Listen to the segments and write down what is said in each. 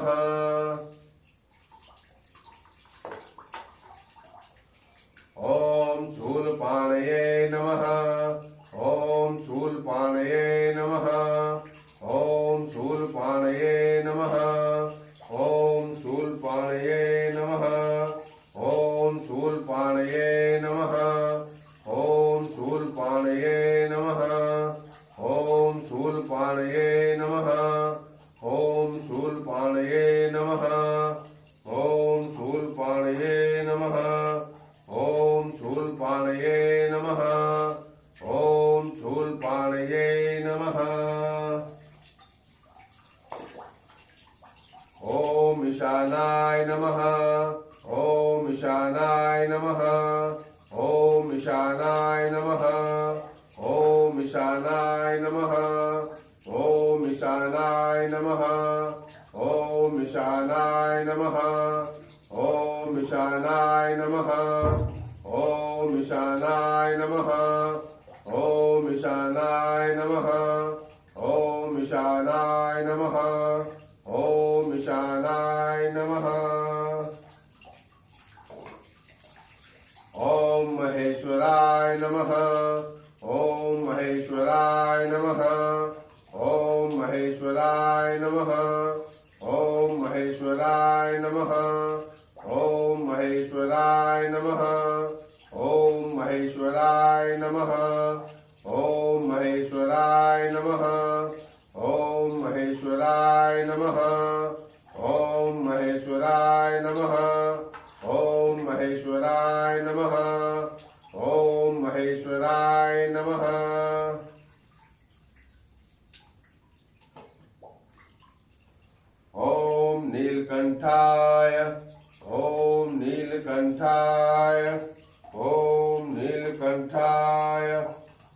नमः। ॐ शूलपाणये नमः। ॐ शूलपाणये नमः। ॐ शूलपाणये नमः। ॐ शूलपाणये नमः। ॐ शूलपाणये नमः। ॐ शूलपाणये नमः। ॐ शूलपाणये नमः। ॐ शूलपाणये नमः। ॐ शूलपाणये नमः। ॐ शूलपाणये नमः। ॐ शूलपाणये नमः। ॐ ईशानाय नमः। ॐ ईशानाय नमः। ॐ ईशानाय नमः। ॐ ईशानाय नमः। ॐ ईशानाय नमः। ॐ ईशानाय नमः। ॐ ईशानाय नमः। ॐ ईशानाय नमः। ॐ ईशानाय नमः। ॐ ईशानाय नमः। ॐ ईशानाय नमः। ॐ महेश्वराय नमः। ॐ महेश्वराय नमः। ॐ महेश्वराय नमः। ॐ महेश्वराय नमः। ॐ महेश्वराय नमः। ॐ महेश्वराय नमः। ॐ महेश्वराय नमः। ॐ महेश्वराय नमः। ॐ महेश्वराय नमः। ॐ महेश्वराय नमः। ॐ महेश्वराय नमः। ॐ नीलकंठाय। ॐ नीलकंठाय। ॐ नीलकंठाय।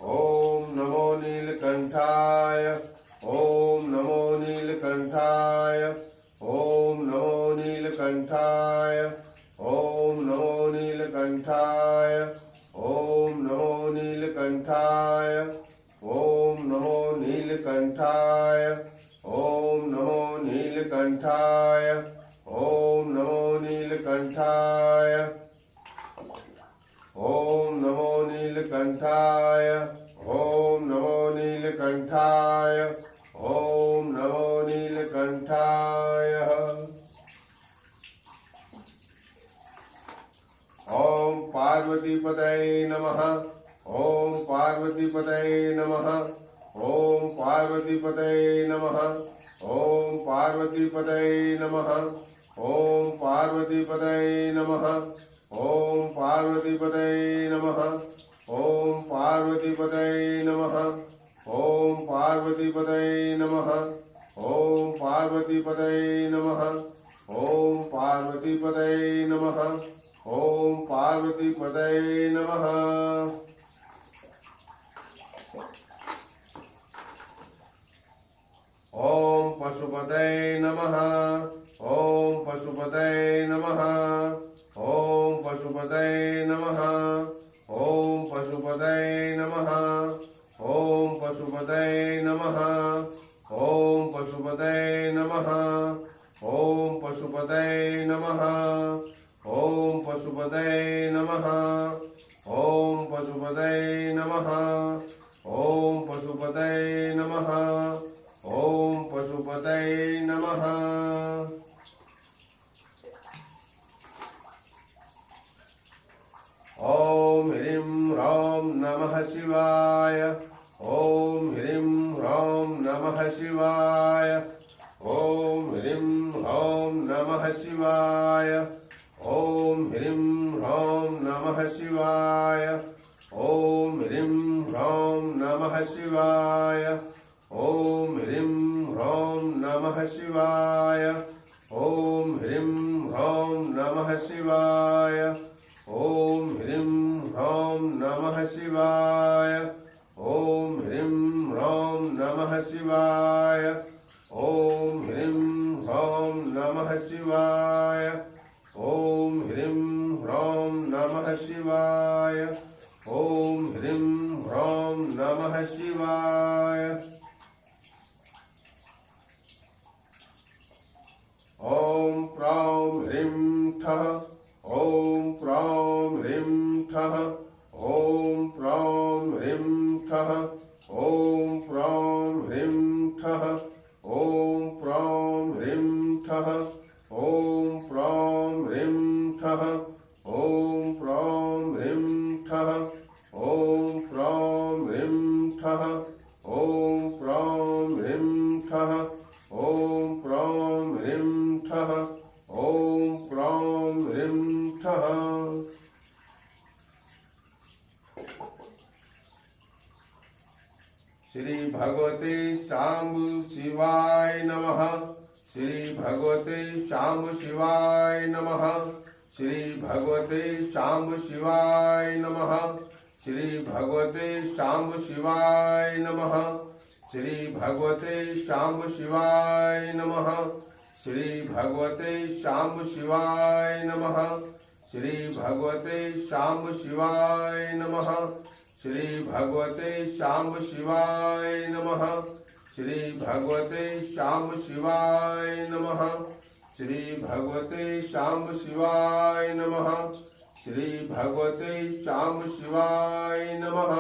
ॐ नमो नीलकंठाय। ॐ नमो नीलकंठाय। ॐ नमो नीलकंठाय। ॐ नमो नीलकंठाय। ॐ नमो नीलकंठाय। ॐ नमो नीलकंठाय। ॐ नमो नीलकंठाय। ॐ नमो नीलकंठाय। ॐ नमो नीलकंठाय। ॐ नमो नीलकंठाय। ॐ नमो नीलकंठाय। ॐ पार्वतीपतये नमः। ॐ पार्वतीपतये नमः। ॐ पार्वतीपतये नमः। ॐ पार्वतीपतये नमः। ॐ पार्वतीपतये नमः। ॐ पार्वतीपतये नमः। ॐ पार्वतीपतये नमः। ॐ पार्वतीपतये नमः। ॐ पार्वतीपतये नमः। ॐ पार्वतीपतये नमः। ॐ पार्वतीपतये नमः। ॐ पशुपतये नमः। ॐ पशुपतये नमः। ॐ पशुपतये नमः। ॐ पशुपतये नमः। ॐ पशुपतये नमः। ॐ पशुपतये नमः। ॐ पशुपतये नमः। ॐ पशुपतये नमः। ॐ पशुपतये नमः। ॐ पशुपतये नमः। ॐ पशुपतये नमः। ॐ ह्रीं ह्रौं नमः शिवाय। ॐ ह्रीं ह्रौं नमः शिवाय। ॐ ह्रीं ह्रौं नमः शिवाय। ॐ ह्रीं ह्रौं नमः शिवाय। ॐ ह्रीं ह्रौं नमः शिवाय। ॐ ह्रीं ह्रौं नमः शिवाय। ॐ ह्रीं ह्रौं नमः शिवाय। ॐ ह्रीं ह्रौं नमः शिवाय। ॐ ह्रीं ह्रौं नमः शिवाय। ॐ ह्रीं ह्रौं नमः शिवाय। ॐ ह्रीं ह्रौं नमः शिवाय। ॐ ह्रीं ह्रौं नमः शिवाय। ओम प्रौं ह्रीं ठः ओम प्रौं ह्रीं ठः ओम प्रौं ह्रीं ठः ओम प्रौं ह्रीं ठः ओम प्रौं ह्रीं ठः ओम प्रौं ह्रीं ठः। श्री भगवते शांब शिवाय नमः। श्री भगवते शांब शिवाय नमः। श्री भगवते शांब शिवाय नमः। श्री भगवते शांब शिवाय नमः। श्री भगवते शांब शिवाय नमः। श्री भगवते शांब शिवाय नमः। श्री भगवते शांब शिवाय नमः। श्री भगवते शांब शिवाय नमः। श्री भगवते शांब शिवाय नमः। श्री भगवते शांब शिवाय नमः। श्री भगवते शांब शिवाय नमः।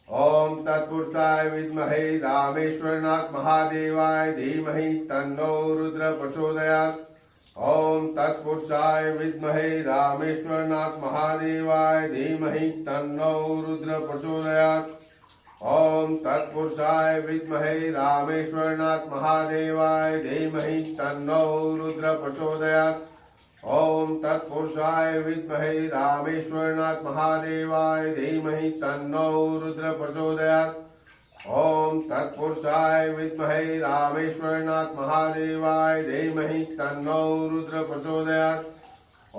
ओम तत्पुरुषाय विद्महे रामेश्वरनाथ महादेवाय धीमहि तन्नो रुद्र प्रचोदयात्। ओम तत्पुरुषाय विद्महे रामेश्वरनाथ महादेवाय धीमहि तन्नो रुद्र प्रचोदयात्। ओम तत्पुरुषाय विद्महे रामेश्वरनाथ महादेवाय धीमहि तन्नो रुद्र प्रचोदयात्। ओम तत्पुरुषाय विद्महे रामेश्वरनाथ महादेवाय धीमहि तन्नो रुद्र प्रचोदयात्। ओम तत्पुरुषाय विद्महे रामेश्वरनाथ महादेवाय धीमहि तन्नो रुद्र प्रचोदयात्।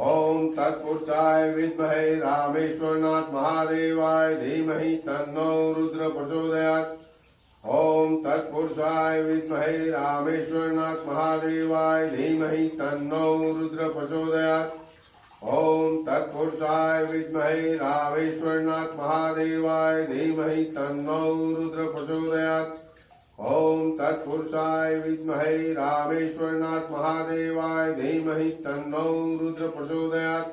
ओम तत्पुरुषाय विद्महे रामेश्वरनाथ महादेवाय धीमहि तन्नो रुद्र प्रचोदयात्। ओम तत्पुरुषाय विद्महे रामेश्वरनाथ महादेवाय धीमहि तन्नो रुद्र प्रचोदयात्। ओम तत्पुरुषाय विद्महे रामेश्वरनाथ महादेवाय धीमहि तन्नो रुद्र प्रचोदयात्। ओम तत्पुरुषाय विद्महे रामेश्वरनाथ महादेवाय धीमहि तन्नो रुद्र प्रचोदयात्।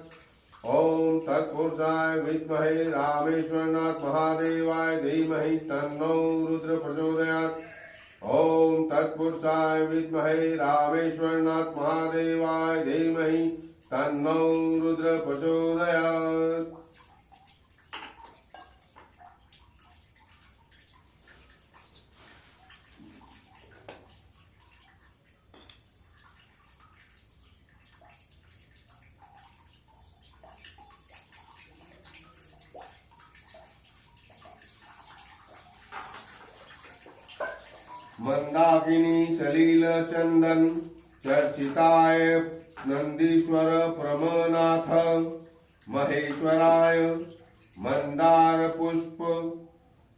ओम तत्पुरुषाय विद्महे रामेश्वरनाथ महादेवाय धीमहि तन्नो रुद्र प्रचोदयात्। ओम तत्पुरुषाय विद्महे रामेश्वरनाथ महादेवाय धीमहि तन्नो रुद्र प्रचोदयात्। मंदाकिनी सलील चंदन चर्चिताय नंदीश्वर प्रमनाथ महेश्वराय मंदार पुष्प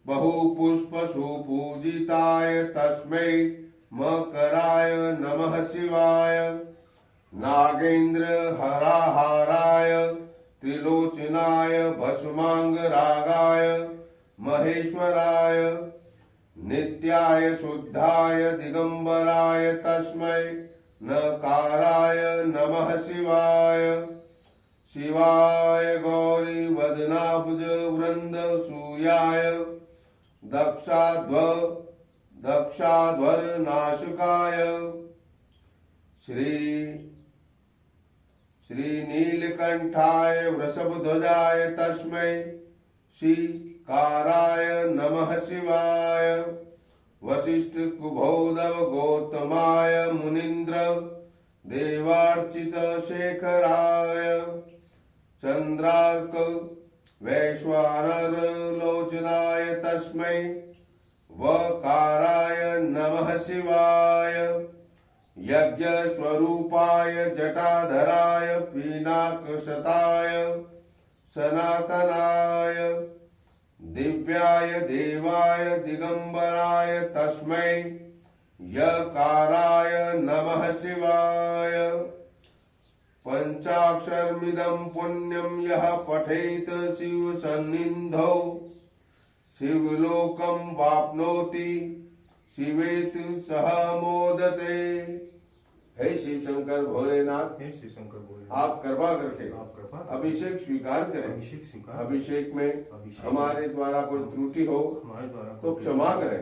बहुपुष्प सुपूजिताय तस्मै मकराय नमः शिवाय। नागेंद्र हराहाराय त्रिलोचनाय भस्मांग रागाय महेश्वराय नित्याय शुद्धाय दिगंबराय तस्मै नकाराय नमः शिवाय। शिवाय गौरी वदनाभुज वृंद सूयाय दक्षाध्वर नाशकाय श्री नीलकंठाय वृषभध्वजाय तस्मै शिकाराय नमः शिवाय। वशिष्ठ कुबोधव गौतमाय मुनीन्द्र देवार्चित शेखराय चंद्रार्क वैश्वानर लोचनाय तस्मै वकाराय नमः शिवाय। यज्ञ स्वरूपाय जटाधराय पिनाकशताय सनातनाय दिव्याय देवाय दिगंबराय तस्मै यकाराय नमः शिवाय। पंचाक्षरमिदं पुण्यं यः पठेत शिव सन्निधौ शिवलोकं वाप्नोति शिवेत सह मोदते। हे शिव शंकर भोलेनाथ, हे शिव शंकर भोलेनाथ, आप कृपा करके अभिषेक स्वीकार करें। अभिषेक में हमारे द्वारा कोई त्रुटि हो तो क्षमा करें।